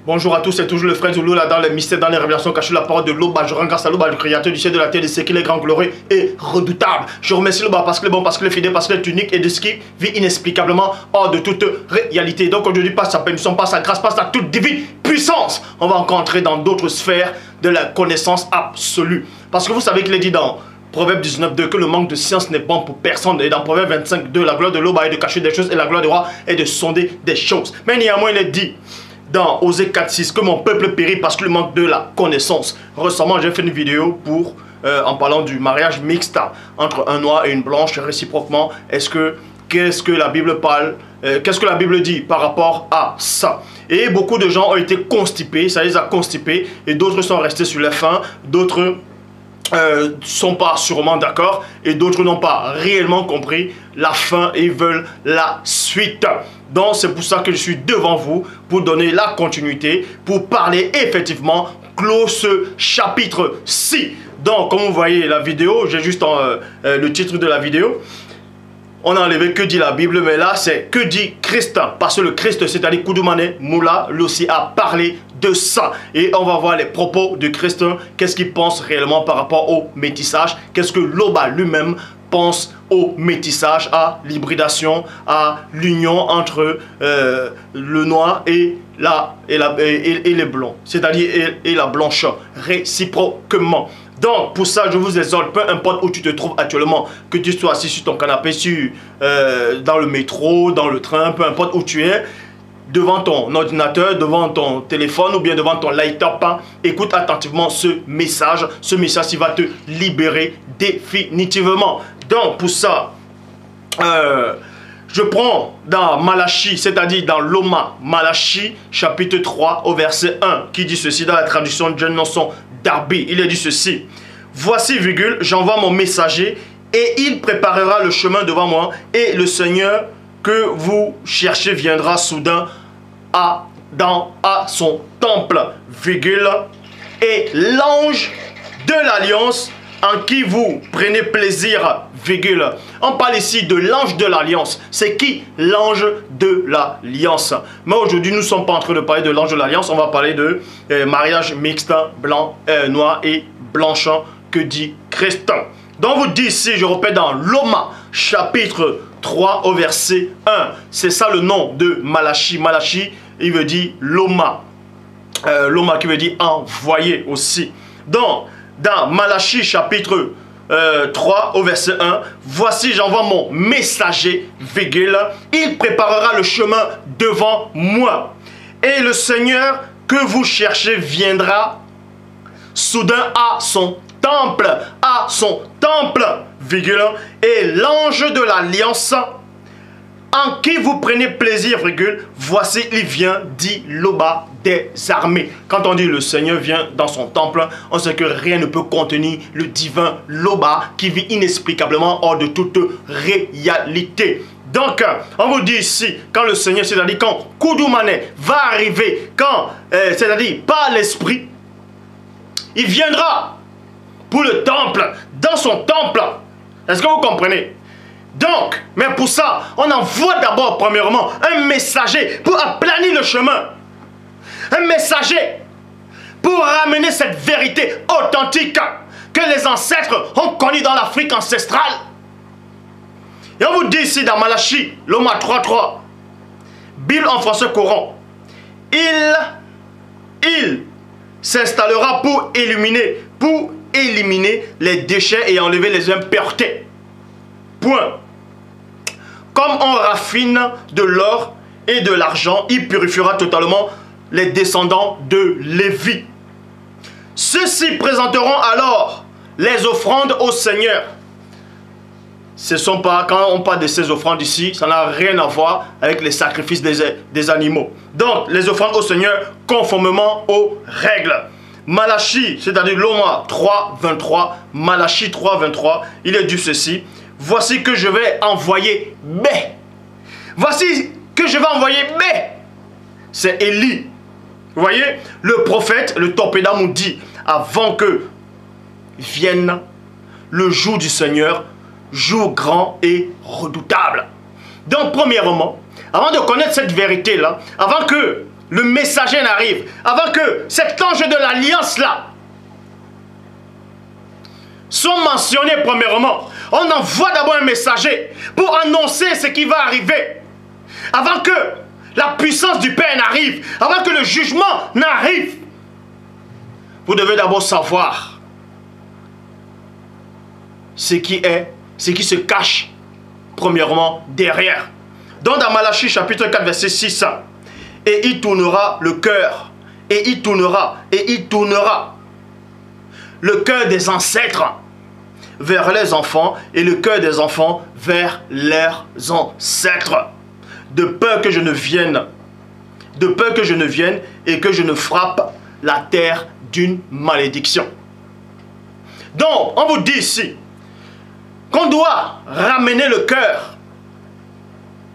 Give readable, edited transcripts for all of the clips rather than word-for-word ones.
Bonjour à tous, c'est toujours le frère Zulu là dans les mystères, dans les révélations cachées, la parole de l'Oba. Je rends grâce à l'Oba, le créateur du ciel de la terre, de ce qu'il est grand, glorieux et redoutable. Je remercie l'Oba parce qu'il est bon, parce qu'il est fidèle, parce qu'il est unique et de ce qui vit inexplicablement hors de toute réalité. Donc aujourd'hui, pas sa permission, pas sa grâce, pas sa toute divine puissance. On va encore entrer dans d'autres sphères de la connaissance absolue. Parce que vous savez qu'il est dit dans Proverbe 19.2 que le manque de science n'est bon pour personne. Et dans Proverbe 25.2, la gloire de l'Oba est de cacher des choses et la gloire du roi est de sonder des choses. Mais néanmoins, il est dit dans Osée 4.6 que mon peuple périt parce qu'il manque de la connaissance. Récemment, j'ai fait une vidéo pour en parlant du mariage mixte entre un noir et une blanche réciproquement. Qu'est-ce que la Bible parle, qu'est-ce que la Bible dit par rapport à ça? Et beaucoup de gens ont été constipés, ça les a constipés, et d'autres sont restés sur la faim, d'autres sont pas sûrement d'accord, et d'autres n'ont pas réellement compris la fin et veulent la suite. Donc c'est pour ça que je suis devant vous pour donner la continuité, pour parler effectivement clos ce chapitre-ci. Donc comme vous voyez la vidéo, j'ai juste le titre de la vidéo. On a enlevé que dit la Bible, mais là c'est que dit Christ. Parce que le Christ, c'est-à-dire Koudoumane Moula, lui aussi a parlé de ça. Et on va voir les propos de Christ, qu'est-ce qu'il pense réellement par rapport au métissage, qu'est-ce que l'Oba lui-même pense au métissage, à l'hybridation, à l'union entre le noir et les blancs, c'est-à-dire et la blancheur, réciproquement. Donc, pour ça, je vous exhorte, peu importe où tu te trouves actuellement, que tu sois assis sur ton canapé, dans le métro, dans le train, peu importe où tu es, devant ton ordinateur, devant ton téléphone ou bien devant ton laptop, écoute attentivement ce message. Ce message, il va te libérer définitivement. Donc, pour ça, je prends dans Malachie, c'est-à-dire dans l'Oma, Malachie, chapitre 3, au verset 1, qui dit ceci dans la traduction de John Nelson Darby. Il est dit ceci: voici, virgule, j'envoie mon messager et il préparera le chemin devant moi, et le Seigneur que vous cherchez viendra soudain à son temple, virgule, et l'ange de l'alliance en qui vous prenez plaisir, virgule. On parle ici de l'ange de l'alliance. C'est qui l'ange de l'alliance? Mais aujourd'hui, nous ne sommes pas en train de parler de l'ange de l'alliance. On va parler de mariage mixte, blanc, noir et blanche, que dit Christ. Donc, vous dit ici, je répète, dans l'Oma, chapitre 3, au verset 1. C'est ça le nom de Malachie. Malachie, il veut dire l'Oma. L'Oma qui veut dire envoyé aussi. Donc, dans Malachie chapitre 3 au verset 1, voici j'envoie mon messager, virgule, il préparera le chemin devant moi. Et le Seigneur que vous cherchez viendra soudain à son temple, virgule, et l'ange de l'alliance en qui vous prenez plaisir, virgule, voici il vient, dit l'Oba des armées. Quand on dit le Seigneur vient dans son temple, on sait que rien ne peut contenir le divin l'Oba qui vit inexplicablement hors de toute réalité. Donc, on vous dit ici, quand le Seigneur, c'est-à-dire quand Koudoumane va arriver, quand, c'est-à-dire par l'Esprit, il viendra pour le temple, dans son temple. Est-ce que vous comprenez? Donc, mais pour ça, on envoie d'abord, premièrement, un messager pour aplanir le chemin. Un messager pour ramener cette vérité authentique que les ancêtres ont connue dans l'Afrique ancestrale. Et on vous dit ici dans Malachie, l'Oma 3.3, Bible en français courant, il s'installera pour éliminer les déchets et enlever les impuretés. Point. Comme on raffine de l'or et de l'argent, il purifiera totalement les descendants de Lévi. Ceux-ci présenteront alors les offrandes au Seigneur. Ce sont pas, quand on parle de ces offrandes ici, ça n'a rien à voir avec les sacrifices des animaux. Donc, les offrandes au Seigneur conformément aux règles. Malachie, c'est-à-dire l'Oma 3.23, Malachie 3.23, il est dit ceci: voici que je vais envoyer Voici que je vais envoyer C'est Élie. Vous voyez, le prophète, le Topéda nous dit, avant que vienne le jour du Seigneur, jour grand et redoutable. Donc, premièrement, avant de connaître cette vérité-là, avant que le messager n'arrive, avant que cet ange de l'alliance-là soit mentionné premièrement, on envoie d'abord un messager pour annoncer ce qui va arriver. Avant que la puissance du Père n'arrive, avant que le jugement n'arrive, vous devez d'abord savoir ce qui se cache premièrement derrière. Donc dans Malachie chapitre 4 verset 6, et il tournera le cœur, et il tournera le cœur des ancêtres vers les enfants, et le cœur des enfants vers leurs ancêtres, de peur que je ne vienne, et que je ne frappe la terre d'une malédiction. Donc, on vous dit ici qu'on doit ramener le cœur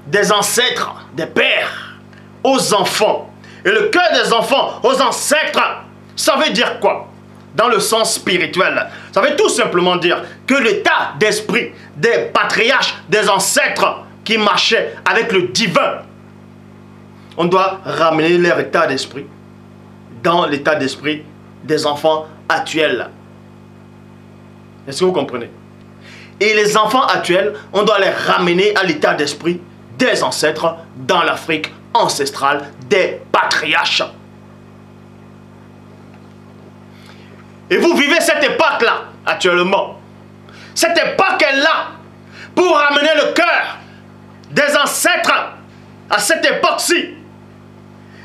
des ancêtres, des pères, aux enfants. Et le cœur des enfants aux ancêtres, ça veut dire quoi? Dans le sens spirituel, ça veut tout simplement dire que l'état d'esprit des patriarches, des ancêtres qui marchaient avec le divin, on doit ramener leur état d'esprit dans l'état d'esprit des enfants actuels. Est-ce que vous comprenez? Et les enfants actuels, on doit les ramener à l'état d'esprit des ancêtres dans l'Afrique ancestrale des patriarches. Et vous vivez cette époque-là, actuellement. Cette époque est là pour ramener le cœur des ancêtres à cette époque-ci.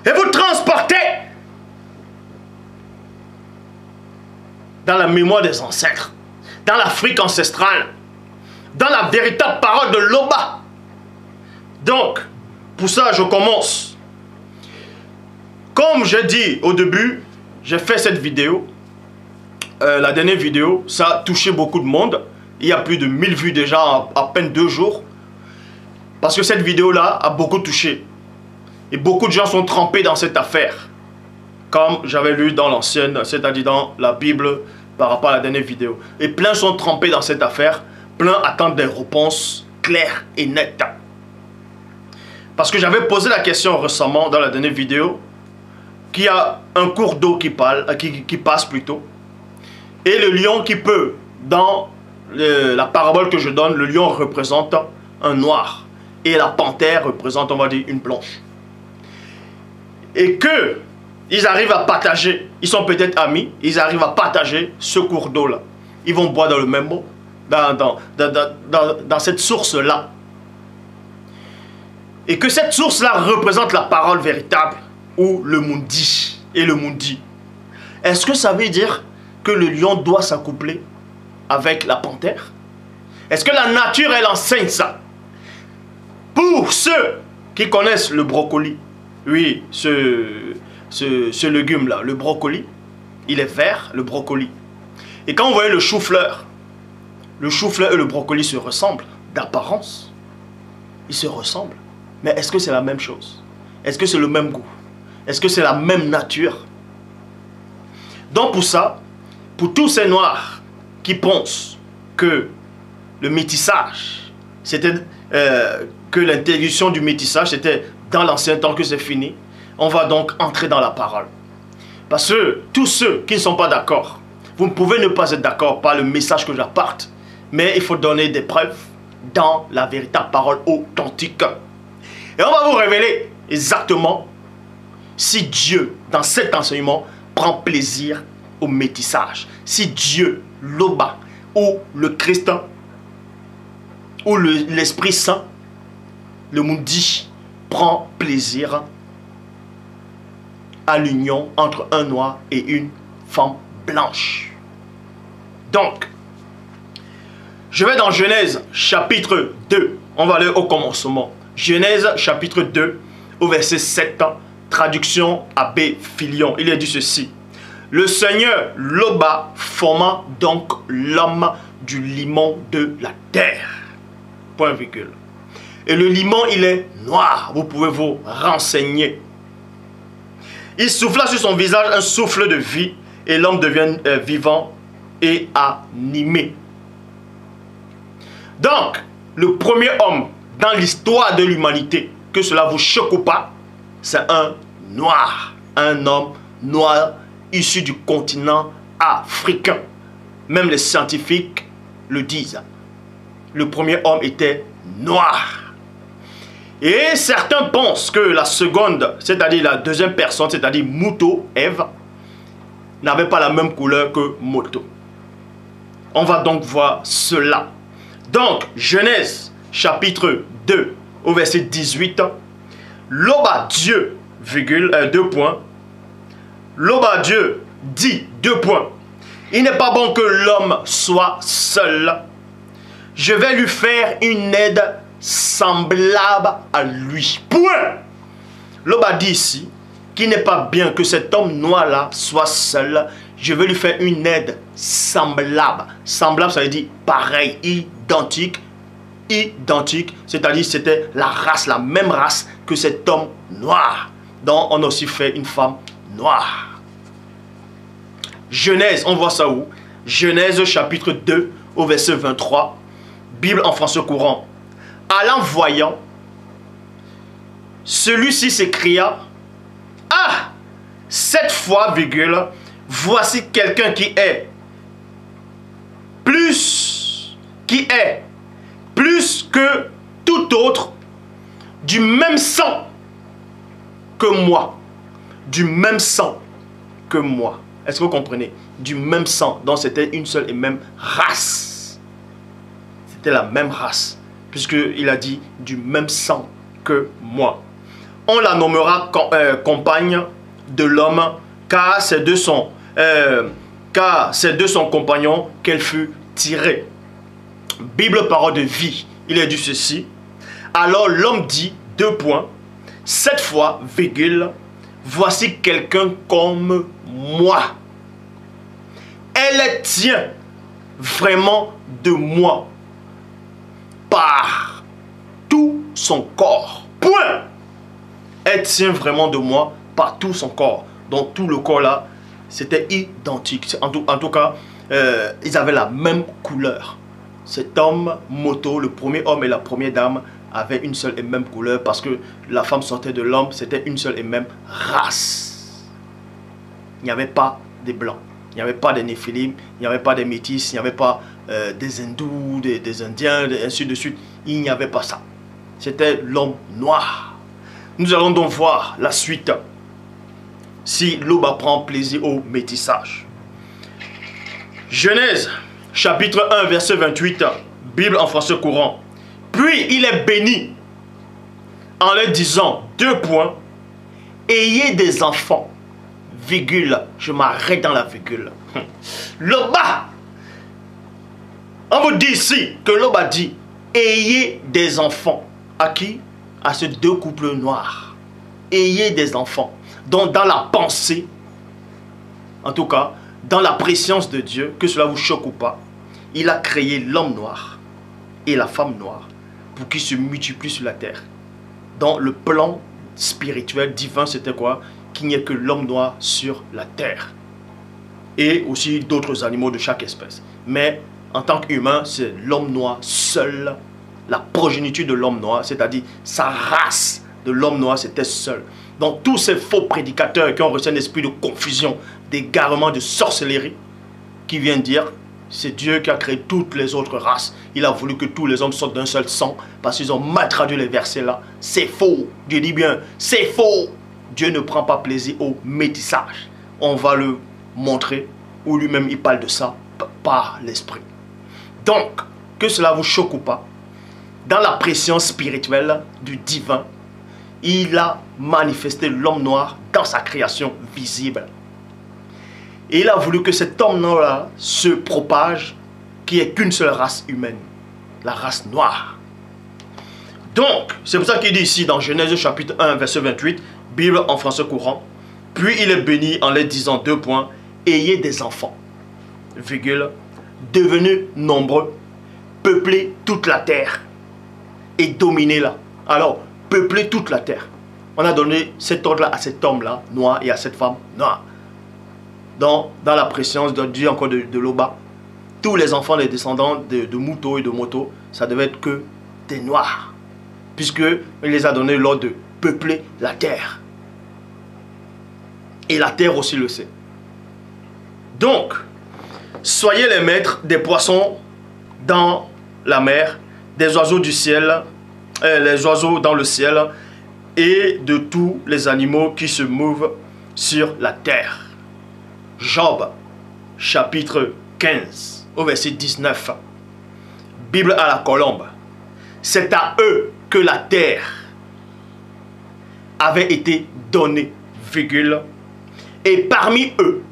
Et vous transportez dans la mémoire des ancêtres, dans l'Afrique ancestrale, dans la véritable parole de Loba. Donc, pour ça, je commence. Comme je dis au début, j'ai fait cette vidéo. La dernière vidéo, ça a touché beaucoup de monde. Il y a plus de 1000 vues déjà en à peine 2 jours. Parce que cette vidéo-là a beaucoup touché. Et beaucoup de gens sont trempés dans cette affaire. Comme j'avais lu dans l'ancienne, c'est-à-dire dans la Bible, par rapport à la dernière vidéo. Et plein sont trempés dans cette affaire. Plein attendent des réponses claires et nettes. Parce que j'avais posé la question récemment dans la dernière vidéo, qu'il y a un cours d'eau qui passe plutôt. Et le lion qui peut, dans la parabole que je donne, le lion représente un noir. Et la panthère représente, on va dire, une blanche. Et que ils arrivent à partager, ils sont peut-être amis, ils arrivent à partager ce cours d'eau-là. Ils vont boire dans le même eau, dans cette source-là. Et que cette source-là représente la parole véritable, ou le Mundi, et le Mundi. Est-ce que ça veut dire que le lion doit s'accoupler avec la panthère? Est-ce que la nature, elle enseigne ça? Pour ceux qui connaissent le brocoli, oui, ce légume-là, le brocoli, il est vert, le brocoli. Et quand vous voyez le chou-fleur et le brocoli se ressemblent d'apparence. Ils se ressemblent. Mais est-ce que c'est la même chose? Est-ce que c'est le même goût? Est-ce que c'est la même nature? Donc pour ça, pour tous ces noirs qui pensent que le métissage, c'était que l'interdiction du métissage, c'était dans l'ancien temps que c'est fini, on va donc entrer dans la parole. Parce que tous ceux qui ne sont pas d'accord, vous ne pouvez ne pas être d'accord par le message que j'apporte, mais il faut donner des preuves dans la véritable parole authentique. Et on va vous révéler exactement si Dieu, dans cet enseignement, prend plaisir au métissage. Si Dieu, l'Oba, ou le Christ, ou l'Esprit Saint, le Mundi, prend plaisir à l'union entre un noir et une femme blanche. Donc, je vais dans Genèse chapitre 2. On va aller au commencement. Genèse chapitre 2, au verset 7, traduction Abbé Filion. Il est dit ceci. Le Seigneur Loba forma donc l'homme du limon de la terre. Point virgule. Et le limon, il est noir. Vous pouvez vous renseigner. Il souffla sur son visage un souffle de vie et l'homme devient vivant et animé. Donc, le premier homme dans l'histoire de l'humanité, que cela vous choque ou pas, c'est un noir. Un homme noir issu du continent africain. Même les scientifiques le disent. Le premier homme était noir. Et certains pensent que la seconde, c'est-à-dire la deuxième personne, c'est-à-dire Muto, Ève, n'avait pas la même couleur que Moto. On va donc voir cela. Donc, Genèse, chapitre 2, au verset 18. Loba Dieu, virgule, 2 points. Loba Dieu dit, 2 points. Il n'est pas bon que l'homme soit seul. Je vais lui faire une aide semblable à lui. Point. L'homme a dit ici qu'il n'est pas bien que cet homme noir-là soit seul. Je vais lui faire une aide semblable. Semblable, ça veut dire pareil, identique. Identique, c'est-à-dire c'était la race, la même race que cet homme noir. Donc on a aussi fait une femme noire. Genèse, on voit ça où? Genèse chapitre 2 au verset 23. Bible en français courant. Allant voyant, celui-ci s'écria: ah, cette fois, virgule, voici quelqu'un qui est plus que tout autre du même sang que moi. Du même sang que moi. Est-ce que vous comprenez? Du même sang. Donc c'était une seule et même race. C'était la même race. Puisqu'il a dit du même sang que moi. On la nommera compagne de l'homme, car c'est de son compagnon qu'elle fut tirée. Bible parole de vie. Il est dit ceci. Alors l'homme dit, 2 points, cette fois, virgule, voici quelqu'un comme moi. Elle tient vraiment de moi par tout son corps. Point. Elle tient vraiment de moi par tout son corps. Donc tout le corps là, c'était identique. En tout cas, ils avaient la même couleur. Cet homme, Moto, le premier homme et la première dame, avaient une seule et même couleur parce que la femme sortait de l'homme, c'était une seule et même race. Il n'y avait pas des blancs, il n'y avait pas des néphilim, il n'y avait pas des métis, il n'y avait pas des hindous, des indiens, ainsi de suite. Il n'y avait pas ça. C'était l'homme noir. Nous allons donc voir la suite. Si Loba prend plaisir au métissage. Genèse, chapitre 1, verset 28, Bible en français courant. Puis il est béni en leur disant, 2 points, ayez des enfants, virgule, je m'arrête dans la virgule. Loba, on vous dit ici que Loba dit, ayez des enfants. À qui? À ces 2 couples noirs. Ayez des enfants. Donc dans la pensée, en tout cas, dans la préscience de Dieu, que cela vous choque ou pas, il a créé l'homme noir et la femme noire pour qu'ils se multiplient sur la terre. Dans le plan spirituel, divin, c'était quoi? Qu'il n'y ait que l'homme noir sur la terre. Et aussi d'autres animaux de chaque espèce. Mais en tant qu'humain, c'est l'homme noir seul. La progéniture de l'homme noir, c'est-à-dire sa race de l'homme noir, c'était seul. Donc tous ces faux prédicateurs qui ont reçu un esprit de confusion, d'égarement, de sorcellerie, qui viennent dire, c'est Dieu qui a créé toutes les autres races. Il a voulu que tous les hommes sortent d'un seul sang, parce qu'ils ont mal traduit les versets là. C'est faux. Dieu dit bien, c'est faux. Dieu ne prend pas plaisir au métissage. On va le montrer, ou lui-même il parle de ça par l'esprit. Donc, que cela vous choque ou pas, dans la préscience spirituelle du divin, il a manifesté l'homme noir dans sa création visible. Et il a voulu que cet homme noir-là se propage, qui est qu'une seule race humaine, la race noire. Donc, c'est pour ça qu'il dit ici dans Genèse chapitre 1, verset 28, Bible en français courant, puis il est béni en les disant, 2 points, ayez des enfants, virgule, devenez nombreux, peuplez toute la terre et dominez-la. Alors, peupler toute la terre. On a donné cet ordre-là à cet homme-là, noir, et à cette femme noire. Dans la préscience de Dieu, encore de Loba, tous les enfants, les descendants de Muto et de Moto, ça devait être que des noirs. Puisqu'il les a donné l'ordre de peupler la terre. Et la terre aussi le sait. Donc, soyez les maîtres des poissons dans la mer, des oiseaux du ciel, les oiseaux dans le ciel, et de tous les animaux qui se mouvent sur la terre. Job, chapitre 15, au verset 19. Bible à la colombe. C'est à eux que la terre avait été donnée, virgule, et parmi eux,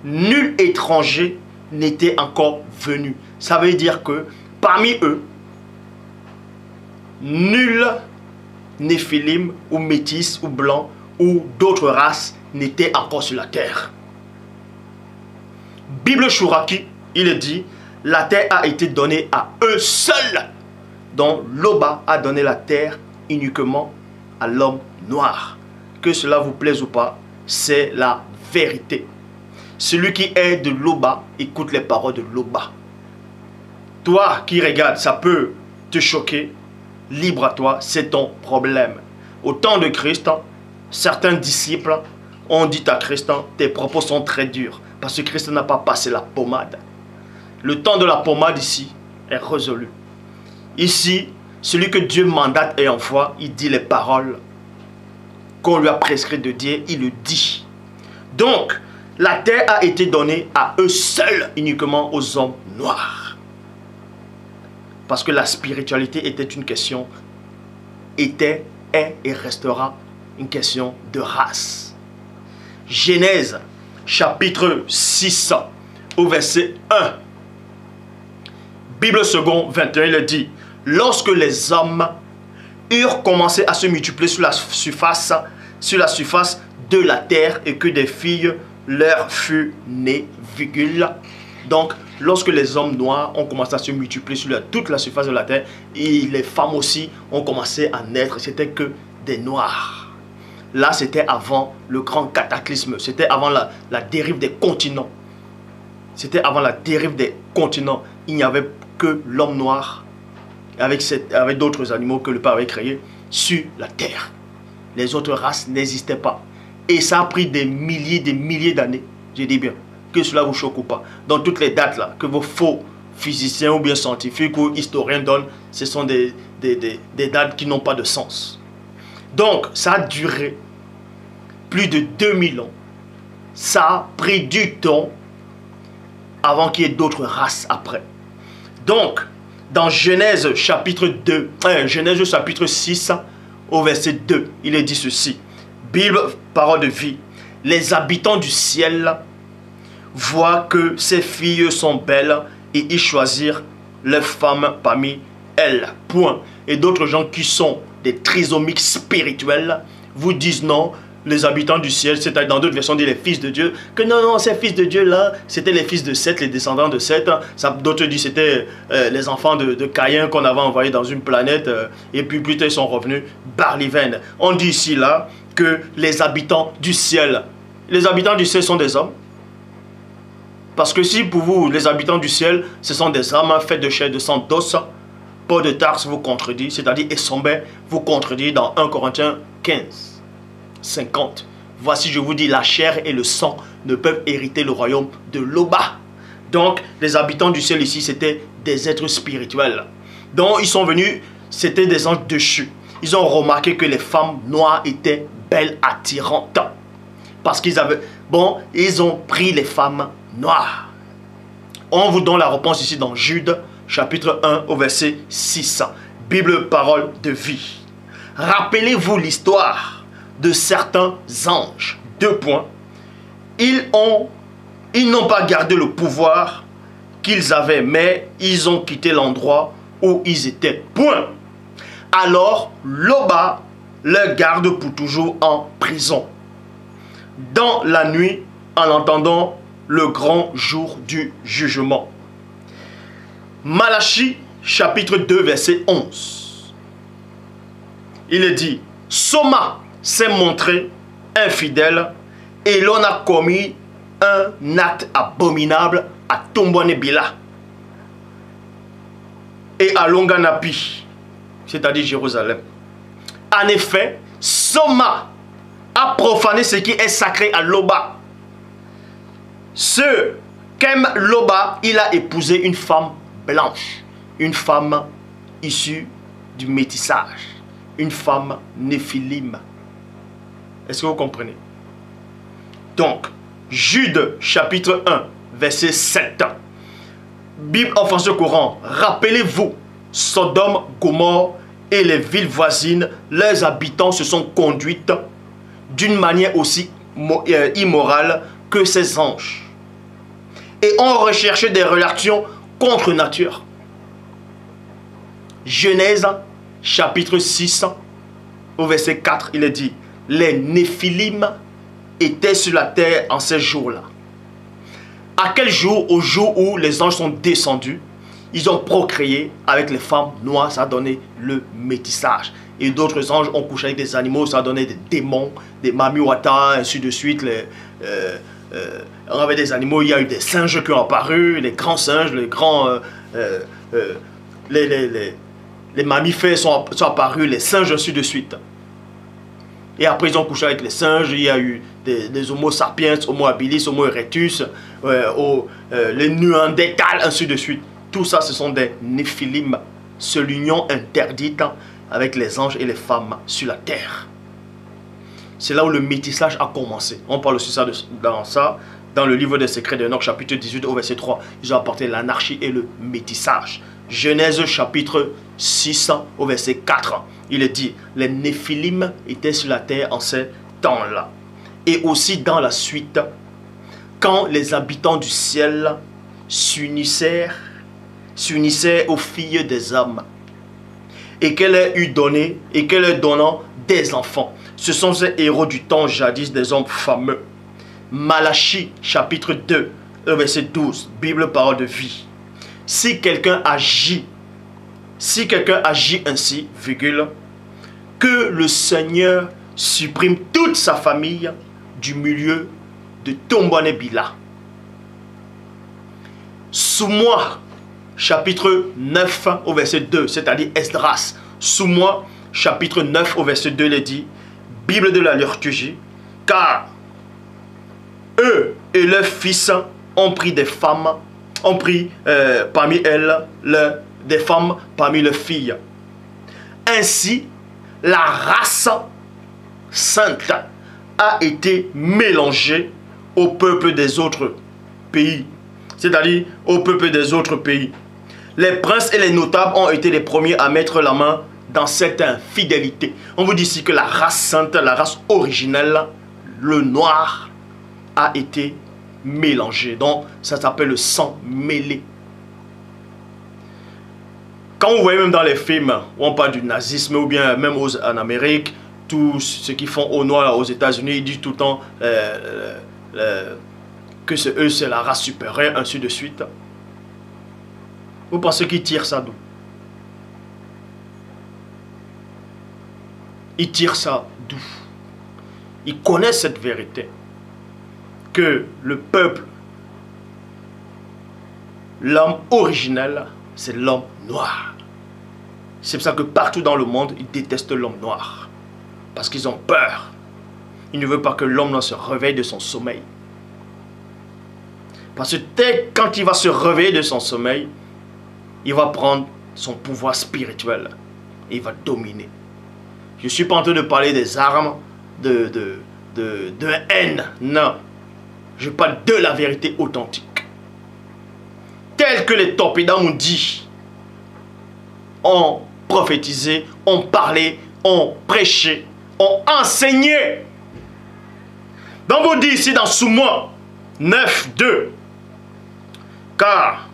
nul étranger n'était encore venu. Ça veut dire que parmi eux, nul néphilim ou métis ou blanc ou d'autres races n'était encore sur la terre. Bible Chouraki, il est dit, la terre a été donnée à eux seuls. Donc Loba a donné la terre uniquement à l'homme noir. Que cela vous plaise ou pas, c'est la vérité. Celui qui est de Loba, écoute les paroles de Loba. Toi qui regardes, ça peut te choquer. Libre à toi, c'est ton problème. Au temps de Christ, certains disciples ont dit à Christ, tes propos sont très durs. Parce que Christ n'a pas passé la pommade. Le temps de la pommade ici est résolu. Ici, celui que Dieu mandate et envoie, il dit les paroles qu'on lui a prescrit de dire, il le dit. Donc, la terre a été donnée à eux seuls, uniquement aux hommes noirs. Parce que la spiritualité était une question, était, est et restera une question de race. Genèse, chapitre 6, au verset 1. Bible second 21, il dit, lorsque les hommes eurent commencé à se multiplier sur la surface de la terre et que des filles leur furent nées, virgule. Donc, lorsque les hommes noirs ont commencé à se multiplier sur toute la surface de la terre, et les femmes aussi ont commencé à naître, c'était que des noirs. Là, c'était avant le grand cataclysme, c'était avant la dérive des continents. C'était avant la dérive des continents. Il n'y avait que l'homme noir avec d'autres animaux que le Père avait créés sur la terre. Les autres races n'existaient pas. Et ça a pris des milliers d'années, je dis bien, que cela vous choque ou pas. Dans toutes les dates là, que vos faux physiciens ou bien scientifiques ou historiens donnent, ce sont des dates qui n'ont pas de sens. Donc, ça a duré plus de 2000 ans. Ça a pris du temps avant qu'il y ait d'autres races après. Donc, dans Genèse chapitre 2, Genèse chapitre 6, au verset 2, il est dit ceci. Bible, parole de vie. Les habitants du ciel voient que ces filles sont belles et ils choisirent leurs femmes parmi elles. Point. Et d'autres gens qui sont des trisomiques spirituels vous disent non, les habitants du ciel, c'est-à-dire dans d'autres versions, dit les fils de Dieu, que non, ces fils de Dieu là, c'était les fils de Seth, les descendants de Seth. D'autres disent c'était les enfants de Caïn qu'on avait envoyés dans une planète et puis plus tard ils sont revenus Barliven. On dit ici là que les habitants du ciel sont des hommes. Parce que si pour vous, les habitants du ciel, ce sont des âmes faites de chair, de sang, d'os, Paul de Tarse vous contredit, c'est-à-dire Essombé vous contredit dans 1 Corinthiens 15, 50. Voici, je vous dis, la chair et le sang ne peuvent hériter le royaume de Loba. Donc, les habitants du ciel ici, c'était des êtres spirituels. Donc, ils sont venus, c'était des anges déchus. Ils ont remarqué que les femmes noires étaient belles, attirantes. Parce qu'ils avaient... Bon, ils ont pris les femmes noires. On vous donne la réponse ici dans Jude, chapitre 1, au verset 6. Bible, parole de vie. Rappelez-vous l'histoire de certains anges. 2 points. Ils n'ont pas gardé le pouvoir qu'ils avaient, mais ils ont quitté l'endroit où ils étaient. Point. Alors, Loba leur garde pour toujours en prison. Dans la nuit, en entendant le grand jour du jugement. Malachie, chapitre 2, verset 11. Il est dit, Soma s'est montré infidèle et l'on a commis un acte abominable à Tombouanébila et à Longanapi, c'est-à-dire Jérusalem. En effet, Soma a a profané ce qui est sacré à Loba. Ce qu'aime Loba, il a épousé une femme blanche, une femme issue du métissage, une femme néphilim. Est-ce que vous comprenez? Donc, Jude chapitre 1, verset 7. Bible en français courant. Rappelez-vous, Sodome, Gomorrhe et les villes voisines, leurs habitants se sont conduits d'une manière aussi immorale que ces anges et ont recherché des relations contre nature. Genèse chapitre 6 au verset 4, il est dit: les Néphilim étaient sur la terre en ces jours-là. À quel jour? Au jour où les anges sont descendus, ils ont procréé avec les femmes noires, ça a donné le métissage. Et d'autres anges ont couché avec des animaux, ça a donné des démons, des mamiwata, ainsi de suite. On avait des animaux, il y a eu des singes qui ont apparu, les grands singes, les grands... les mammifères sont apparus, les singes, ainsi de suite. Et après, ils ont couché avec les singes. Il y a eu des Homo sapiens, Homo habilis, Homo erectus, les Néandertals, ainsi de suite. Tout ça, ce sont des Néphilim. C'est l'union interdite avec les anges et les femmes sur la terre. C'est là où le métissage a commencé. On parle aussi dans le livre des secrets d'Enoch, chapitre 18 au verset 3. Ils ont apporté l'anarchie et le métissage. Genèse chapitre 6 au verset 4. Il est dit: les Néphilim étaient sur la terre en ces temps-là. Et aussi dans la suite, quand les habitants du ciel s'unissaient aux filles des hommes, et qu'elle ait eu donné, et qu'elle ait donnant des enfants. Ce sont ces héros du temps jadis, des hommes fameux. Malachie chapitre 2, verset 12, Bible parole de vie. Si quelqu'un agit ainsi, virgule, que le Seigneur supprime toute sa famille du milieu de Tombouanébila. Sous moi, chapitre 9 au verset 2, c'est-à-dire Esdras. Sous moi, chapitre 9 au verset 2, il dit: Bible de la liturgie, car eux et leurs fils ont pris des femmes, parmi elles des femmes parmi leurs filles. Ainsi, la race sainte a été mélangée au peuple des autres pays. C'est-à-dire au peuple des autres pays. Les princes et les notables ont été les premiers à mettre la main dans cette infidélité. On vous dit ici que la race sainte, la race originelle, le noir, a été mélangé. Donc, ça s'appelle le sang mêlé. Quand vous voyez même dans les films où on parle du nazisme, ou bien même en Amérique, tout ce qu'ils font aux Noirs aux États-Unis, ils disent tout le temps que eux, c'est la race supérieure, ainsi de suite. Vous pensez qu'ils tirent ça d'où? Ils tirent ça d'où? Ils connaissent cette vérité. Que le peuple, l'homme originel, c'est l'homme noir. C'est pour ça que partout dans le monde, ils détestent l'homme noir. Parce qu'ils ont peur. Ils ne veulent pas que l'homme se réveille de son sommeil. Parce que quand il va se réveiller de son sommeil, il va prendre son pouvoir spirituel. Et il va dominer. Je ne suis pas en train de parler des armes, de haine. Non. Je parle de la vérité authentique. Tel que les torpédas ont dit, ont prophétisé, ont parlé, ont prêché, ont enseigné. Donc vous dit ici dans Sous-moi 9.2, car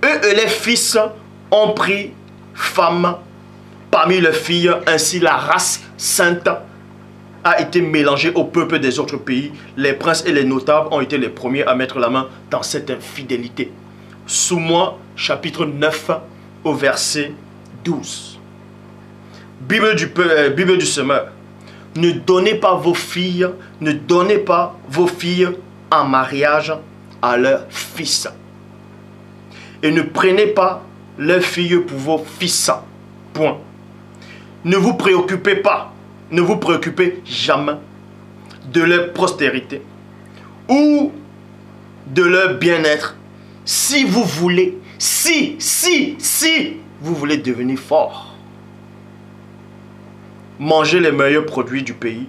eux et les fils ont pris femmes parmi leurs filles, ainsi la race sainte a été mélangée au peuple des autres pays. Les princes et les notables ont été les premiers à mettre la main dans cette infidélité. Sous-moi, chapitre 9, au verset 12. Bible du semeur. Ne donnez pas vos filles en mariage à leurs fils. Et ne prenez pas leurs filles pour vos fils. Point. Ne vous préoccupez pas ne vous préoccupez jamais de leur postérité ou de leur bien-être si vous voulez, si vous voulez devenir fort. Mangez les meilleurs produits du pays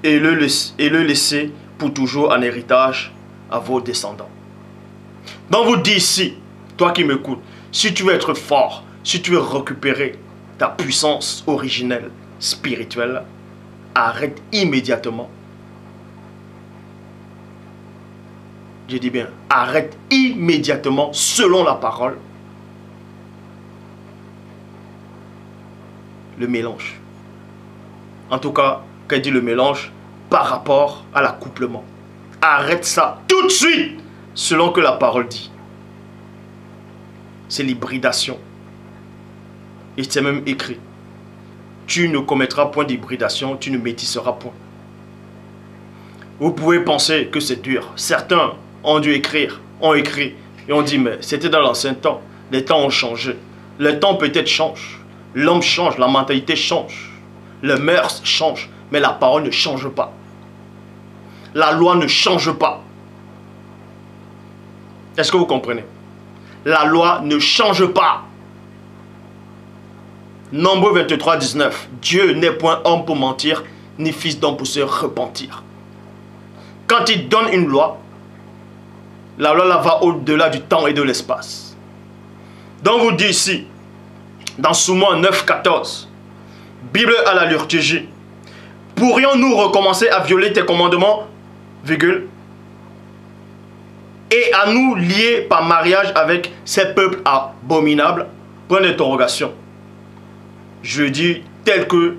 et le laissez pour toujours en héritage à vos descendants. Donc vous dis ici, toi qui m'écoutes, si tu veux être fort, si tu veux récupérer ta puissance originelle, spirituelle, arrête immédiatement. Je dis bien, arrête immédiatement, selon la parole, le mélange. En tout cas, quand il dit le mélange, par rapport à l'accouplement. Arrête ça tout de suite, selon que la parole dit. C'est l'hybridation. Et c'est même écrit. Tu ne commettras point d'hybridation, tu ne métisseras point. Vous pouvez penser que c'est dur. Certains ont dû écrire, ont écrit, et ont dit, mais c'était dans l'ancien temps. Les temps ont changé. Le temps peut-être change. L'homme change, la mentalité change. Les mœurs changent, mais la parole ne change pas. La loi ne change pas. Est-ce que vous comprenez? La loi ne change pas. Nombre 23, 19. Dieu n'est point homme pour mentir, ni fils d'homme pour se repentir. Quand il donne une loi, la loi là va au-delà du temps et de l'espace. Donc vous dit ici, dans Soumoi 9, 14, Bible à la liturgie, pourrions-nous recommencer à violer tes commandements, virgule, et à nous lier par mariage avec ces peuples abominables? Point d'interrogation. Je dis tel que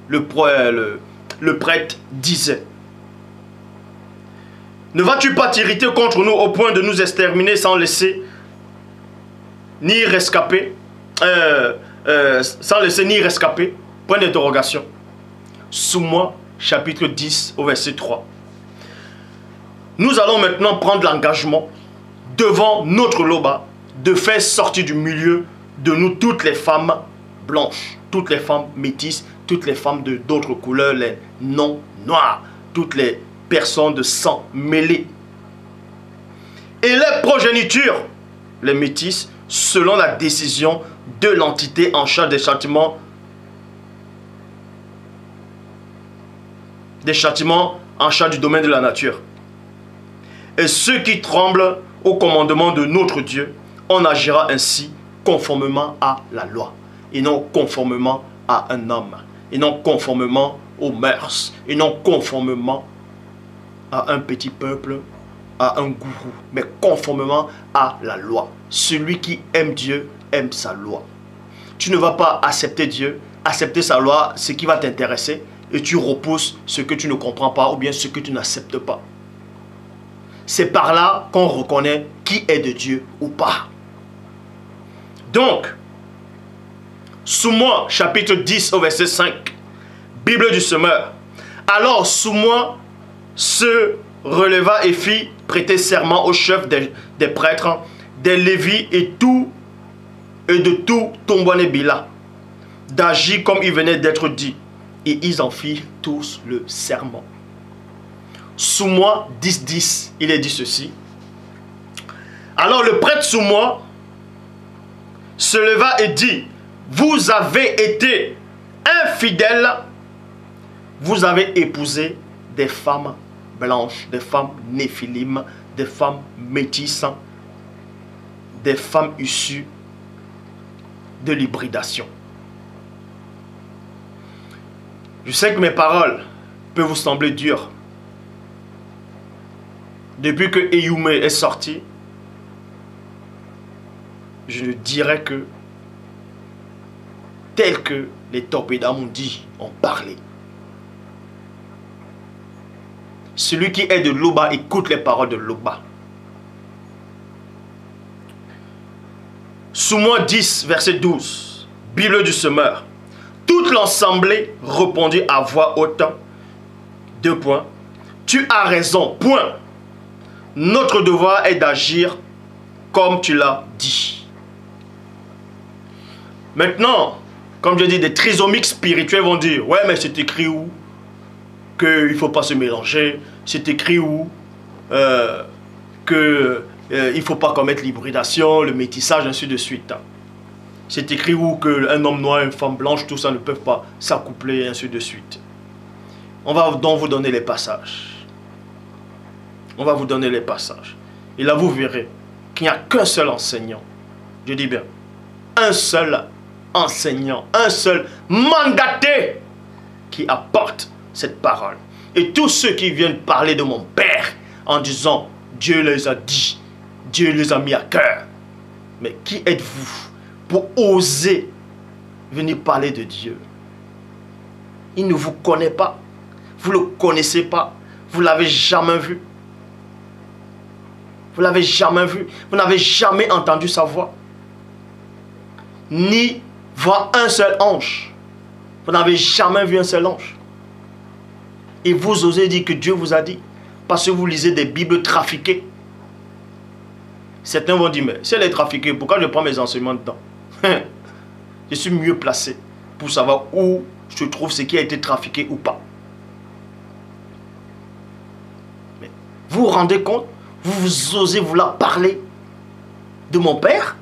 le prêtre disait. Ne vas-tu pas t'irriter contre nous au point de nous exterminer sans laisser ni rescaper, Point d'interrogation. Soumoi, chapitre 10, au verset 3. Nous allons maintenant prendre l'engagement devant notre Loba de faire sortir du milieu de nous toutes les femmes blanches, toutes les femmes métisses, toutes les femmes d'autres couleurs, les non noirs, toutes les personnes de sang mêlé. Et les progénitures, les métisses, selon la décision de l'entité en charge des châtiments en charge du domaine de la nature. Et ceux qui tremblent au commandement de notre Dieu, on agira ainsi conformément à la loi, et non conformément à un homme, et non conformément aux mœurs, et non conformément à un petit peuple, à un gourou, mais conformément à la loi. Celui qui aime Dieu aime sa loi. Tu ne vas pas accepter Dieu, accepter sa loi, ce qui va t'intéresser, et tu repousses ce que tu ne comprends pas ou bien ce que tu n'acceptes pas. C'est par là qu'on reconnaît qui est de Dieu ou pas. Donc, Soumoi, chapitre 10 au verset 5, Bible du semeur. Alors Soumoi se releva et fit prêter serment au chef des prêtres, des Lévis et de tout Tombouanébila, d'agir comme il venait d'être dit. Et ils en firent tous le serment. Soumoi 10, 10, il est dit ceci. Alors le prêtre Soumoi se leva et dit, vous avez été infidèles, vous avez épousé des femmes blanches, des femmes néphilim, des femmes métisses, des femmes issues de l'hybridation. Je sais que mes paroles peuvent vous sembler dures. Depuis que Eyumé est sorti, je ne dirais que tel que les Torpédas m'ont dit, ont parlé. Celui qui est de Loba écoute les paroles de Loba. Soumoi 10, verset 12, Bible du semeur. Toute l'assemblée répondit à voix haute, 2 points, tu as raison, point. Notre devoir est d'agir comme tu l'as dit. Maintenant, comme je dis, des trisomiques spirituels vont dire, ouais, mais c'est écrit où qu'il ne faut pas se mélanger, c'est écrit où qu'il ne faut pas commettre l'hybridation, le métissage, ainsi de suite. C'est écrit où qu'un homme noir et une femme blanche, tout ça ne peuvent pas s'accoupler, ainsi de suite. On va donc vous donner les passages. On va vous donner les passages. Et là, vous verrez qu'il n'y a qu'un seul enseignant. Je dis bien, un seul enseignant, un seul mandaté qui apporte cette parole. Et tous ceux qui viennent parler de mon Père en disant Dieu les a dit, Dieu les a mis à cœur. Mais qui êtes-vous pour oser venir parler de Dieu? Il ne vous connaît pas. Vous ne le connaissez pas. Vous ne l'avez jamais vu. Vous ne l'avez jamais vu. Vous n'avez jamais entendu sa voix. Ni voir un seul ange. Vous n'avez jamais vu un seul ange. Et vous osez dire que Dieu vous a dit. Parce que vous lisez des Bibles trafiquées. Certains vont dire, mais si elle est trafiquée, pourquoi je prends mes enseignements dedans? Je suis mieux placé pour savoir où se trouve ce qui a été trafiqué ou pas. Mais vous vous rendez compte? Vous osez vouloir parler de mon Père?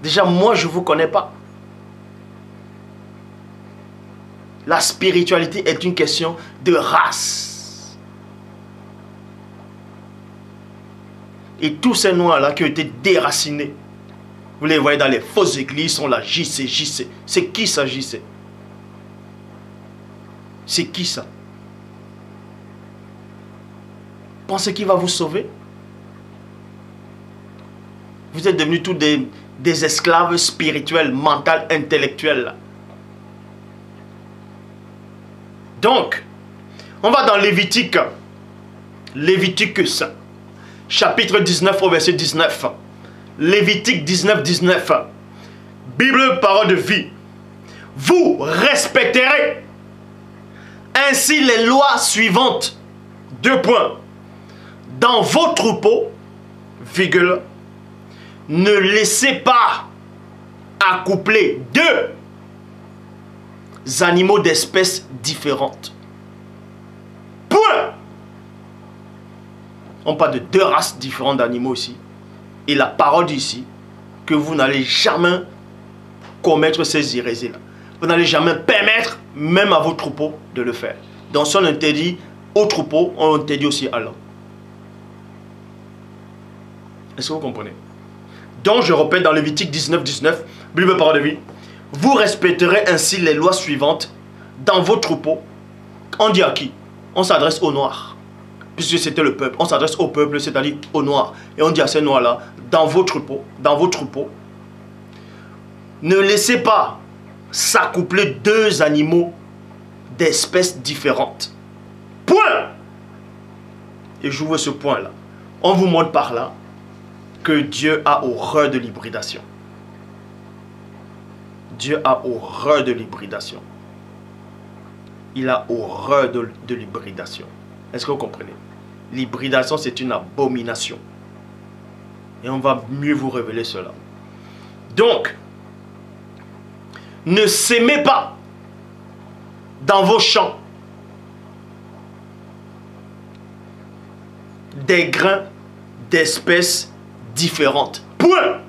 Déjà, moi, je ne vous connais pas. La spiritualité est une question de race. Et tous ces noirs-là qui ont été déracinés, vous les voyez dans les fausses églises, sont là, JC. C'est qui ça, JC? C'est qui ça? Pensez qu'il va vous sauver? Vous êtes devenus tous des esclaves spirituels, mentaux, intellectuels. Donc, on va dans Lévitique. Léviticus, chapitre 19 au verset 19. Lévitique 19, 19. Bible, parole de vie. Vous respecterez ainsi les lois suivantes. 2 points. Dans vos troupeaux, virgule, ne laissez pas accoupler 2 animaux d'espèces différentes. Point. On parle de 2 races différentes d'animaux ici. Et la parole dit ici que vous n'allez jamais commettre ces hérésies-là. Vous n'allez jamais permettre, même à vos troupeaux, de le faire. Donc si on interdit aux troupeaux, on interdit aussi à l'homme. Est-ce que vous comprenez? Donc je répète dans Lévitique 19, 19, Bible parole de vie. Vous respecterez ainsi les lois suivantes dans vos troupeaux. On dit à qui? On s'adresse aux Noirs. Puisque c'était le peuple. On s'adresse au peuple, c'est-à-dire aux Noirs. Et on dit à ces Noirs-là, dans vos troupeaux, ne laissez pas s'accoupler 2 animaux d'espèces différentes. Point. Et j'ouvre ce point-là. On vous montre par là que Dieu a horreur de l'hybridation. Dieu a horreur de l'hybridation. Il a horreur de l'hybridation. Est-ce que vous comprenez? L'hybridation, c'est une abomination. Et on va mieux vous révéler cela. Donc, ne sémez pas dans vos champs des grains d'espèces différentes. Point.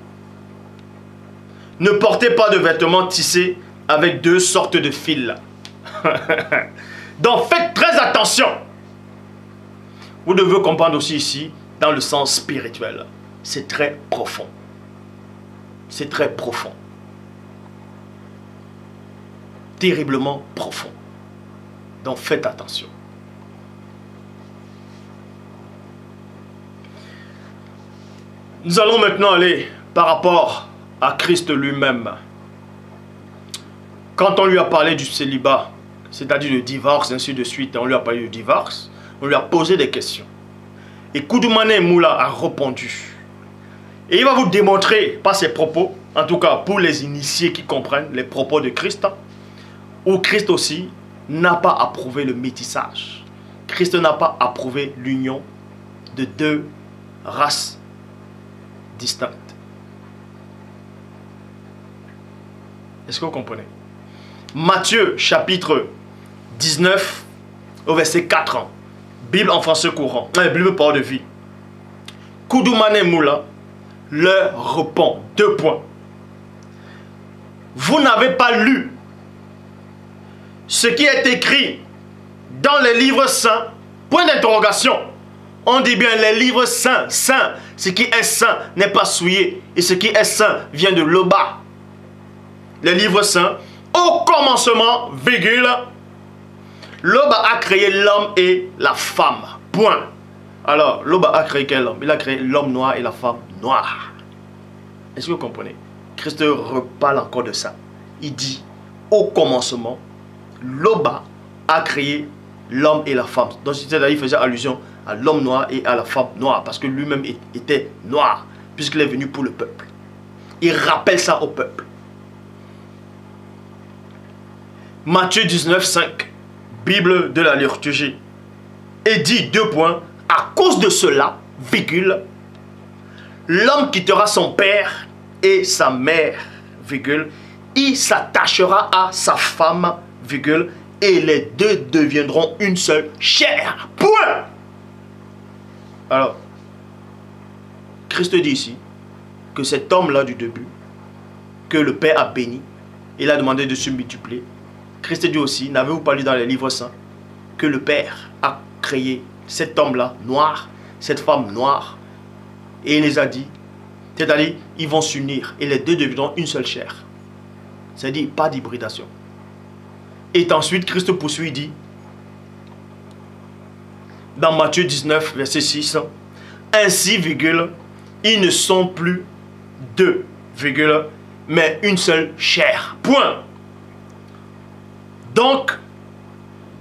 Ne portez pas de vêtements tissés avec 2 sortes de fils. Donc faites très attention. Vous devez comprendre aussi ici, dans le sens spirituel. C'est très profond. C'est très profond. Terriblement profond. Donc faites attention. Nous allons maintenant aller par rapport à Christ lui-même. Quand on lui a parlé du célibat, c'est-à-dire le divorce, ainsi de suite, on lui a parlé du divorce, on lui a posé des questions. Et Koudoumane Moula a répondu. Et il va vous démontrer par ses propos, en tout cas pour les initiés qui comprennent les propos de Christ, où Christ aussi n'a pas approuvé le métissage. Christ n'a pas approuvé l'union de 2 races distinctes. Est-ce que vous comprenez? Matthieu chapitre 19 au verset 4. Bible en français courant. Bible parole de vie. Koudoumane Moula leur répond. 2 points. Vous n'avez pas lu ce qui est écrit dans les livres saints? Point d'interrogation. On dit bien les livres saints. Saint. Ce qui est saint n'est pas souillé. Et ce qui est saint vient de l'Oba. Les livres saints. Au commencement, virgule, l'Oba a créé l'homme et la femme. Point. Alors, l'Oba a créé quel homme? Il a créé l'homme noir et la femme noire. Est-ce que vous comprenez? Christ reparle encore de ça. Il dit, au commencement, l'Oba a créé l'homme et la femme. Donc, c'est-à-dire, il faisait allusion à l'homme noir et à la femme noire, parce que lui-même était noir, puisqu'il est venu pour le peuple. Il rappelle ça au peuple. Matthieu 19, 5, Bible de la liturgie. Et dit, 2 points, à cause de cela, virgule, l'homme quittera son père et sa mère, virgule, il s'attachera à sa femme, virgule, et les deux deviendront une seule chair. Point. Alors, Christ dit ici que cet homme-là du début, que le Père a béni, il a demandé de se multiplier. Christ dit aussi, n'avez-vous pas lu dans les livres saints, que le Père a créé cet homme-là noir, cette femme noire, et il les a dit, c'est-à-dire, ils vont s'unir, et les deux deviendront une seule chair. C'est-à-dire, pas d'hybridation. Et ensuite, Christ poursuit, dit, dans Matthieu 19, verset 6, ainsi, virgule, ils ne sont plus deux, virgule, mais une seule chair. Point. Donc,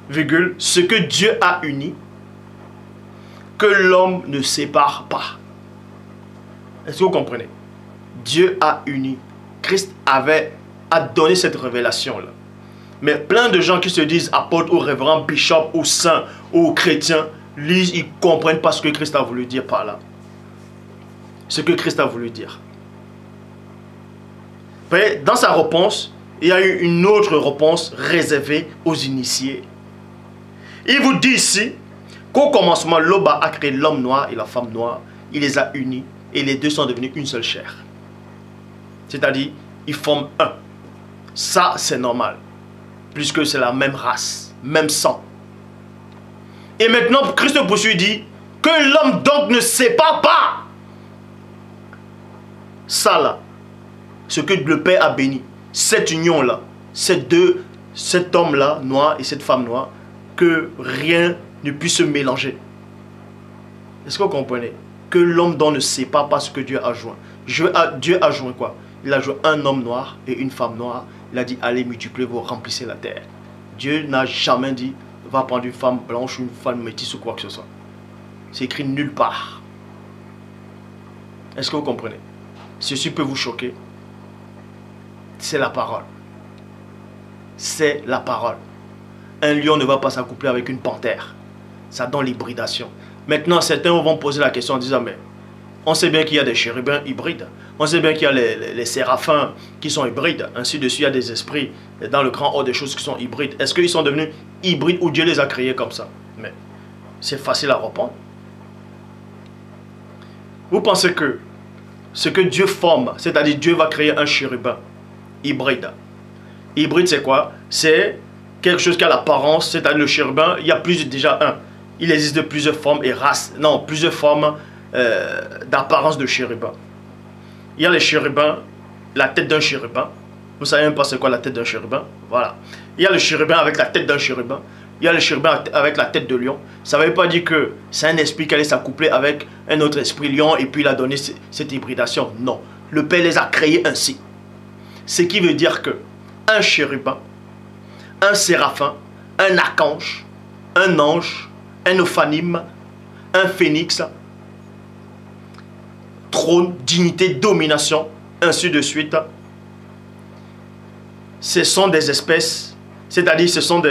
virgule, ce que Dieu a uni, que l'homme ne sépare pas. Est-ce que vous comprenez? Dieu a uni. Christ a donné cette révélation-là. Mais plein de gens qui se disent apôtres ou révérends, bishop ou saints ou chrétiens, lisent, ils ne comprennent pas ce que Christ a voulu dire par là. Ce que Christ a voulu dire. Vous voyez, dans sa réponse, il y a eu une autre réponse réservée aux initiés. Il vous dit ici qu'au commencement, l'Oba a créé l'homme noir et la femme noire. Il les a unis et les deux sont devenus une seule chair. C'est-à-dire, ils forment un. Ça, c'est normal. Puisque c'est la même race, même sang. Et maintenant, Christ poursuit dit que l'homme donc ne sépare pas. Ça là, ce que le Père a béni, cette union-là, cet homme-là, noir, et cette femme noire, que rien ne puisse se mélanger. Est-ce que vous comprenez? Que l'homme donc ne sépare pas ce que Dieu a joint. Dieu a joint quoi? Il a joint un homme noir et une femme noire. Il a dit, allez multipliez-vous, remplissez la terre. Dieu n'a jamais dit, va prendre une femme blanche ou une femme métisse ou quoi que ce soit. C'est écrit nulle part. Est-ce que vous comprenez? Ceci peut vous choquer. C'est la parole. C'est la parole. Un lion ne va pas s'accoupler avec une panthère. Ça donne l'hybridation. Maintenant, certains vont poser la question en disant, mais on sait bien qu'il y a des chérubins hybrides. On sait bien qu'il y a les séraphins qui sont hybrides. Ainsi de suite, il y a des esprits dans le grand ordre des choses qui sont hybrides. Est-ce qu'ils sont devenus hybrides ou Dieu les a créés comme ça? Mais c'est facile à répondre. Vous pensez que ce que Dieu forme, c'est-à-dire Dieu va créer un chérubin hybride. Hybride, c'est quoi? C'est quelque chose qui a l'apparence, c'est-à-dire le chérubin, il y a déjà un. Il existe plusieurs formes et races. Non, plusieurs formes d'apparence de chérubin. Il y a les chérubins, la tête d'un chérubin. Vous savez même pas c'est quoi la tête d'un chérubin? Voilà. Il y a le chérubin avec la tête d'un chérubin. Il y a le chérubin avec la tête de lion. Ça ne veut pas dire que c'est un esprit qui allait s'accoupler avec un autre esprit lion et puis il a donné cette hybridation. Non. Le Père les a créés ainsi. Ce qui veut dire que un chérubin, un séraphin, un archange, un ange, un ophanime, un phénix, trône, dignité, domination, ainsi de suite. Ce sont des espèces, c'est-à-dire ce sont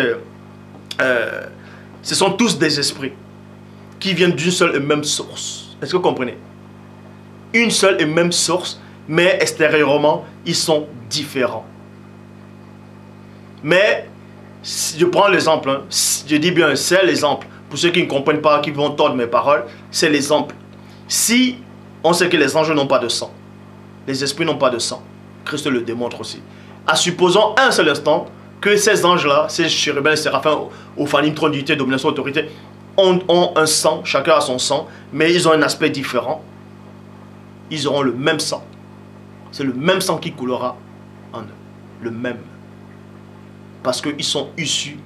tous des esprits qui viennent d'une seule et même source. Est-ce que vous comprenez? Une seule et même source, mais extérieurement, ils sont différents. Mais, je prends l'exemple, hein. Je dis bien, c'est l'exemple. Pour ceux qui ne comprennent pas, qui vont tordre mes paroles, c'est l'exemple. Si on sait que les anges n'ont pas de sang, les esprits n'ont pas de sang, Christ le démontre aussi. Supposons un seul instant que ces anges-là, ces chérubins, les séraphins, ophanim, trône d'unité, domination, autorité, ont un sang, chacun a son sang, mais ils ont un aspect différent. Ils auront le même sang. C'est le même sang qui coulera en eux. Le même. Parce qu'ils sont issus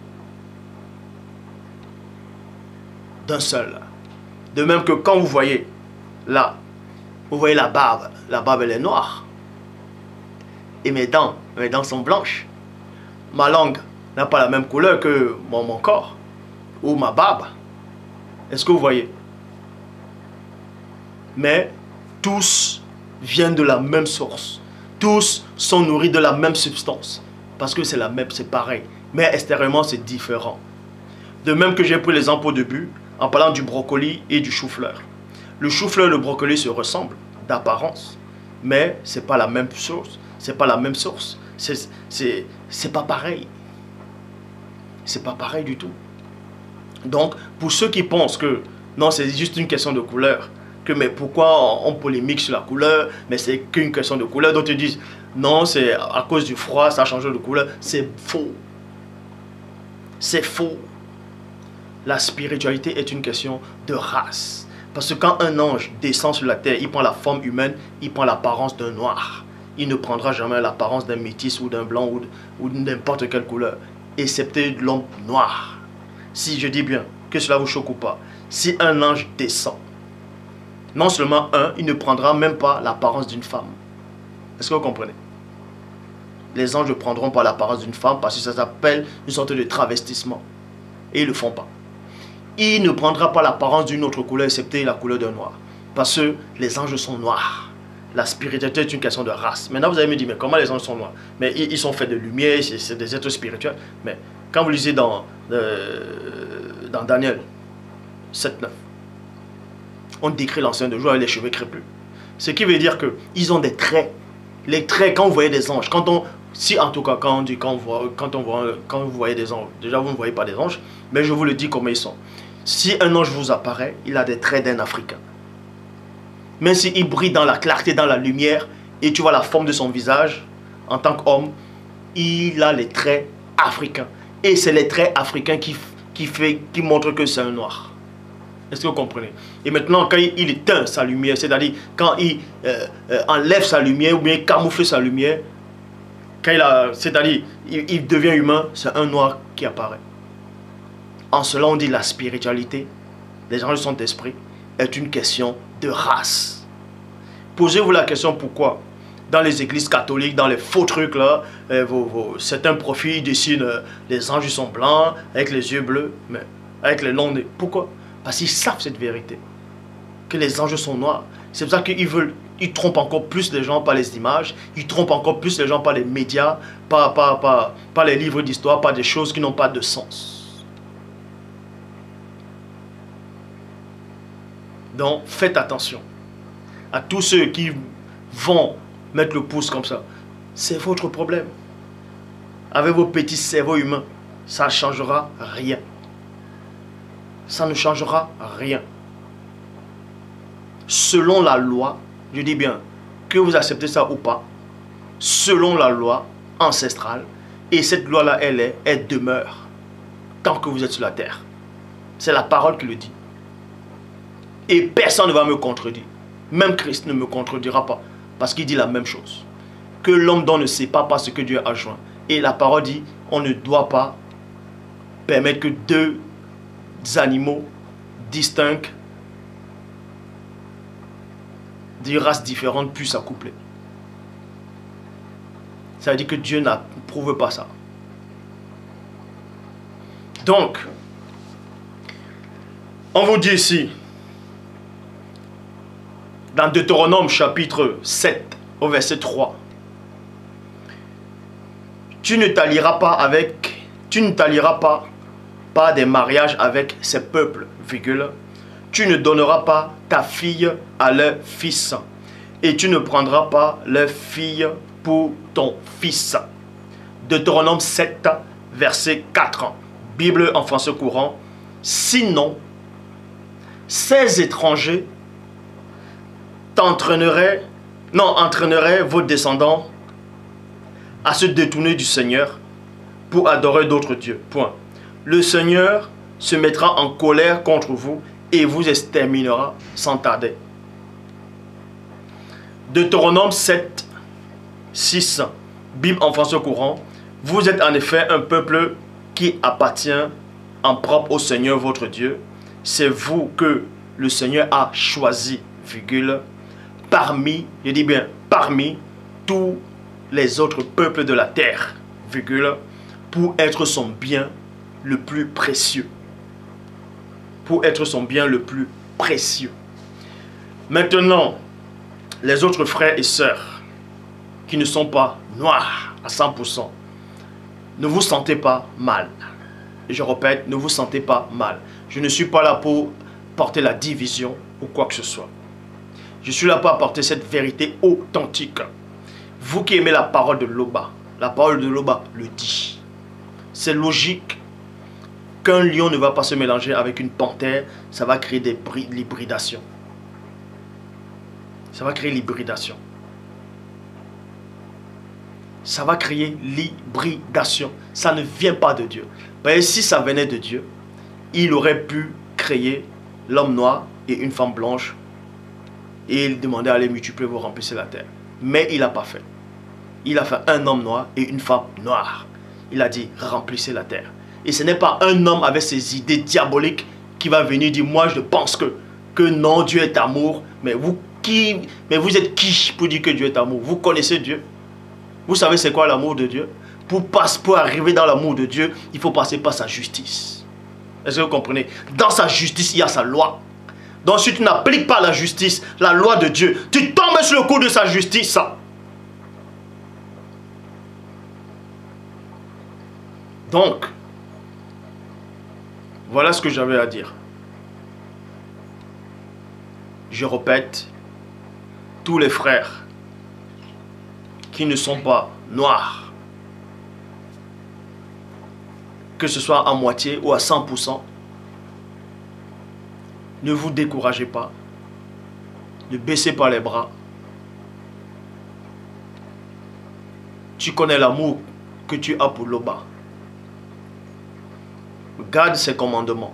d'un seul. De même que quand vous voyez là, vous voyez la barbe elle est noire. Et mes dents sont blanches. Ma langue n'a pas la même couleur que mon corps ou ma barbe. Est-ce que vous voyez? Mais tous viennent de la même source. Tous sont nourris de la même substance. Parce que c'est la même, c'est pareil. Mais extérieurement, c'est différent. De même que j'ai pris l'exemple au début, en parlant du brocoli et du chou-fleur. Le chou-fleur et le brocoli se ressemblent d'apparence. Mais ce n'est pas la même source. C'est pas la même source. C'est pas pareil. C'est pas pareil du tout. Donc, pour ceux qui pensent que non, c'est juste une question de couleur, que mais pourquoi on polémique sur la couleur, mais c'est qu'une question de couleur, d'autres disent non, c'est à cause du froid, ça change de couleur. C'est faux. C'est faux. La spiritualité est une question de race. Parce que quand un ange descend sur la terre, il prend la forme humaine, il prend l'apparence d'un noir. Il ne prendra jamais l'apparence d'un métis ou d'un blanc ou de n'importe quelle couleur, excepté l'homme noir. Si je dis bien, que cela vous choque ou pas, si un ange descend, non seulement il ne prendra même pas l'apparence d'une femme. Est-ce que vous comprenez? Les anges ne prendront pas l'apparence d'une femme parce que ça s'appelle une sorte de travestissement. Et ils ne le font pas. Il ne prendra pas l'apparence d'une autre couleur excepté la couleur d'un noir. Parce que les anges sont noirs. La spiritualité est une question de race. Maintenant vous allez me dire, mais comment les anges sont noirs? Mais ils sont faits de lumière, c'est des êtres spirituels. Mais quand vous lisez dans Daniel 7, 9, on décrit l'ancien de jour avec les cheveux crépus. Ce qui veut dire qu'ils ont des traits. Les traits, quand vous voyez des anges, si en tout cas, quand vous voyez des anges, déjà vous ne voyez pas des anges, mais je vous le dis comment ils sont. Si un ange vous apparaît, il a des traits d'un Africain. Même s'il brille dans la clarté, dans la lumière, et tu vois la forme de son visage, en tant qu'homme, il a les traits africains. Et c'est les traits africains qui montrent que c'est un noir. Est-ce que vous comprenez? Et maintenant, quand il éteint sa lumière, c'est-à-dire quand il enlève sa lumière ou bien camoufle sa lumière, c'est-à-dire il devient humain, c'est un noir qui apparaît. En cela, on dit la spiritualité, les gens du Saint-Esprit, est une question de race. Posez-vous la question pourquoi dans les églises catholiques, dans les faux trucs là, certains profils dessinent les anges sont blancs, avec les yeux bleus, mais avec les longs nez. Pourquoi? Parce qu'ils savent cette vérité, que les anges sont noirs. C'est pour ça qu'ils trompent encore plus les gens par les images, ils trompent encore plus les gens par les médias, par les livres d'histoire, par des choses qui n'ont pas de sens. Donc, faites attention à tous ceux qui vont mettre le pouce comme ça. C'est votre problème. Avec vos petits cerveaux humains, ça ne changera rien. Ça ne changera rien. Selon la loi, je dis bien, que vous acceptez ça ou pas, selon la loi ancestrale, et cette loi-là, elle demeure tant que vous êtes sur la terre. C'est la parole qui le dit. Et personne ne va me contredire. Même Christ ne me contredira pas. Parce qu'il dit la même chose. Que l'homme dont ne sait pas ce que Dieu a joint. Et la parole dit, on ne doit pas permettre que deux animaux distincts, de races différentes, puissent s'accoupler. Ça veut dire que Dieu n'approuve pas ça. Donc, on vous dit ici, dans Deutéronome chapitre 7, au verset 3, tu ne t'allieras pas des mariages avec ces peuples, virgule. Tu ne donneras pas ta fille à leur fils, et tu ne prendras pas leur fille pour ton fils. Deutéronome 7, verset 4. Bible en français courant. Sinon, ces étrangers entraîneraient vos descendants à se détourner du Seigneur pour adorer d'autres dieux. Point. Le Seigneur se mettra en colère contre vous et vous exterminera sans tarder. Deutéronome 7, 6. Bible en français courant. Vous êtes en effet un peuple qui appartient en propre au Seigneur votre Dieu. C'est vous que le Seigneur a choisi, virgule, parmi, je dis bien, parmi tous les autres peuples de la terre, virgule, pour être son bien le plus précieux. Pour être son bien le plus précieux. Maintenant, les autres frères et sœurs qui ne sont pas noirs à 100%, ne vous sentez pas mal. Et je répète, ne vous sentez pas mal. Je ne suis pas là pour porter la division ou quoi que ce soit. Je suis là pour apporter cette vérité authentique. Vous qui aimez la parole de Loba, la parole de Loba le dit. C'est logique qu'un lion ne va pas se mélanger avec une panthère, ça va créer des l'hybridation. Ça va créer l'hybridation. Ça va créer l'hybridation. Ça ne vient pas de Dieu. Mais si ça venait de Dieu, il aurait pu créer l'homme noir et une femme blanche et il demandait à les multiplier pour remplir la terre. Mais il n'a pas fait. Il a fait un homme noir et une femme noire. Il a dit remplissez la terre. Et ce n'est pas un homme avec ses idées diaboliques qui va venir dire moi je pense que non, Dieu est amour. Mais vous êtes qui pour dire que Dieu est amour? Vous connaissez Dieu? Vous savez c'est quoi l'amour de Dieu? Pour arriver dans l'amour de Dieu, il faut passer par sa justice. Est-ce que vous comprenez? Dans sa justice, il y a sa loi. Donc si tu n'appliques pas la justice, la loi de Dieu, tu tombes sur le coup de sa justice. Donc, voilà ce que j'avais à dire. Je répète, tous les frères qui ne sont pas noirs, que ce soit à moitié ou à 100%, ne vous découragez pas, ne baissez pas les bras. Tu connais l'amour que tu as pour Loba. Garde ses commandements.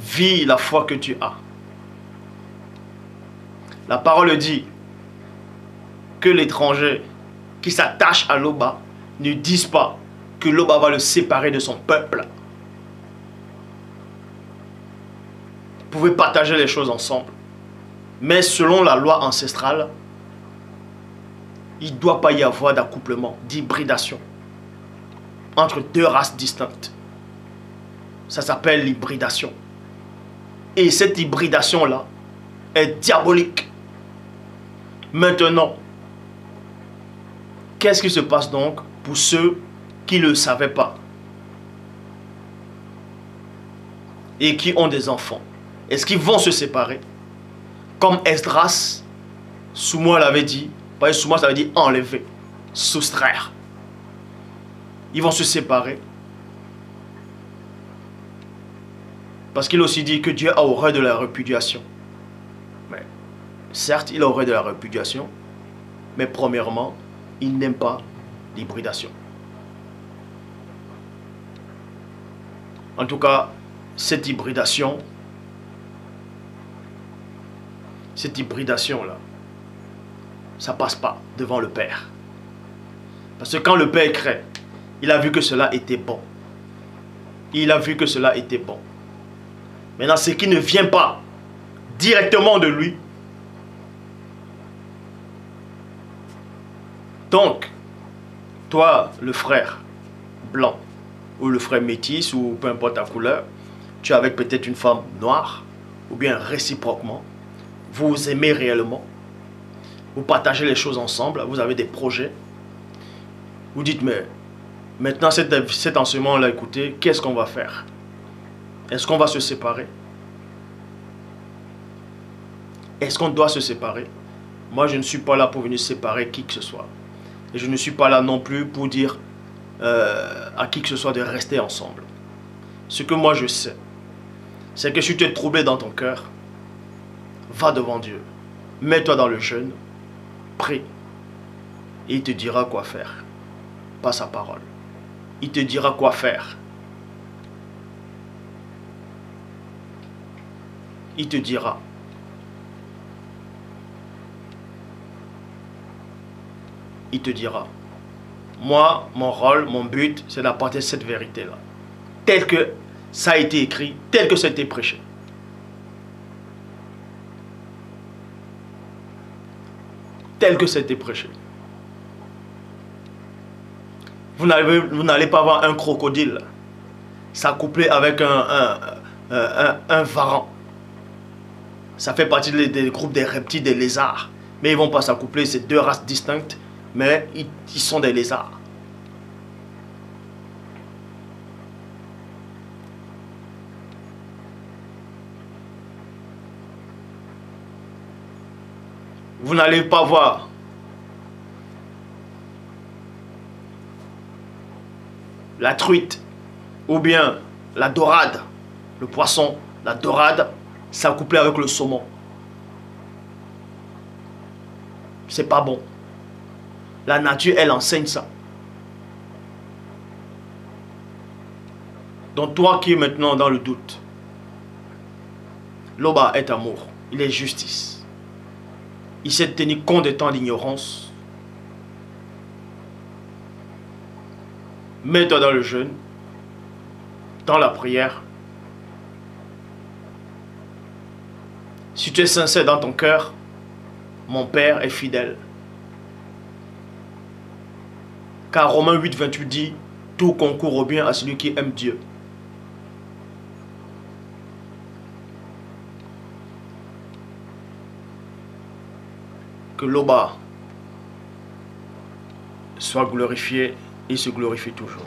Vis la foi que tu as. La parole dit que l'étranger qui s'attache à Loba ne dise pas que Loba va le séparer de son peuple. Vous pouvez partager les choses ensemble. Mais selon la loi ancestrale, il ne doit pas y avoir d'accouplement, d'hybridation entre deux races distinctes. Ça s'appelle l'hybridation. Et cette hybridation-là est diabolique. Maintenant, qu'est-ce qui se passe donc pour ceux qui ne le savaient pas et qui ont des enfants? Est-ce qu'ils vont se séparer? Comme Esdras, Soumois l'avait dit, parce que Soumois ça veut dire enlever, soustraire. Ils vont se séparer. Parce qu'il a aussi dit que Dieu a horreur de la répudiation. Mais, certes, il a horreur de la répudiation, mais premièrement, il n'aime pas l'hybridation. En tout cas, cette hybridation-là, ça passe pas devant le Père. Parce que quand le Père crée, il a vu que cela était bon. Il a vu que cela était bon. Maintenant, ce qui ne vient pas directement de lui. Donc, toi, le frère blanc, ou le frère métis, ou peu importe ta couleur, tu es avec peut-être une femme noire, ou bien réciproquement, vous aimez réellement, vous partagez les choses ensemble, vous avez des projets, vous dites, mais maintenant cet enseignement-là, écoutez, qu'est-ce qu'on va faire? Est-ce qu'on va se séparer? Est-ce qu'on doit se séparer? Moi, je ne suis pas là pour venir séparer qui que ce soit. Et je ne suis pas là non plus pour dire à qui que ce soit de rester ensemble. Ce que moi je sais, c'est que si tu es troublé dans ton cœur, va devant Dieu. Mets-toi dans le jeûne, prie. Et il te dira quoi faire. Pas sa parole. Il te dira quoi faire. Il te dira. Il te dira. Moi, mon rôle, mon but, c'est d'apporter cette vérité-là. Tel que ça a été écrit, tel que ça a été prêché. Tel que ça a été prêché. Vous n'allez pas voir un crocodile s'accoupler avec un varan. Ça fait partie des groupes des reptiles, des lézards. Mais ils ne vont pas s'accoupler, c'est deux races distinctes, mais ils sont des lézards. Vous n'allez pas voir la truite ou bien la dorade, le poisson, la dorade s'accoupler avec le saumon. C'est pas bon. La nature, elle enseigne ça. Donc toi qui es maintenant dans le doute, Loba est amour, il est justice. Il sait tenir compte des temps d'ignorance. Mets-toi dans le jeûne, dans la prière. Si tu es sincère dans ton cœur, mon Père est fidèle. Car Romains 8, 28 dit, tout concourt au bien à celui qui aime Dieu. Que Loba soit glorifié et se glorifie toujours.